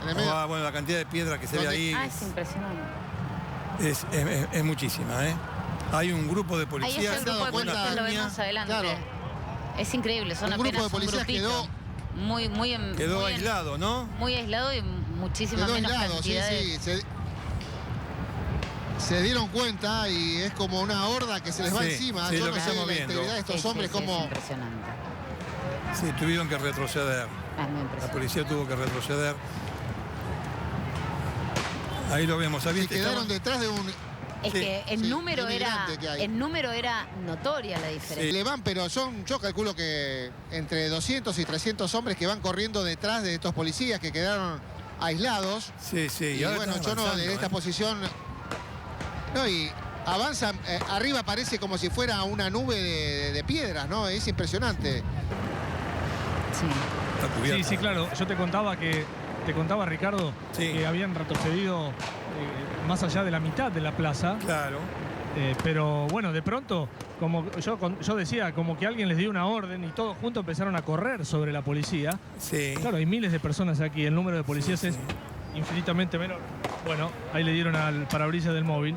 En el medio. Ah, bueno, la cantidad de piedras que se ve ahí Ah, es impresionante. es muchísima, ¿eh? Hay un grupo de Ahí policías. es el grupo de policías, lo vemos adelante. Claro. Es increíble, son Un grupo apenas de policías un grupito. Quedó muy aislado, ¿no? Muy aislado y muchísima Quedó menos aislado, sí, cantidad sí. Se dieron cuenta y es como una horda que se les va Sí, encima. sí, Yo lo no que sé estamos la viendo. integridad de estos hombres, Es como... impresionante. Sí, tuvieron que retroceder. Es muy La impresionante. policía tuvo que retroceder. Ahí lo vemos. Y quedaron detrás de un... Es Sí, que el sí, número de era, inmigrante que hay. el número era notoria la diferencia. Le van, pero yo calculo que entre 200 y 300 hombres que van corriendo detrás de estos policías que quedaron aislados. Sí, sí. Y ahora bueno, están yo no, avanzando, de esta posición... No, y avanzan, arriba parece como si fuera una nube de piedras, ¿no? Es impresionante. Sí. Está cubierta. Sí, sí, claro. Yo te contaba, Ricardo, Sí. que habían retrocedido más allá de la mitad de la plaza. Claro. Pero bueno, de pronto, como yo decía, como que alguien les dio una orden y todos juntos empezaron a correr sobre la policía. Sí. Claro, hay miles de personas aquí, el número de policías Sí, es infinitamente menor. Bueno, ahí le dieron al parabrisas del móvil.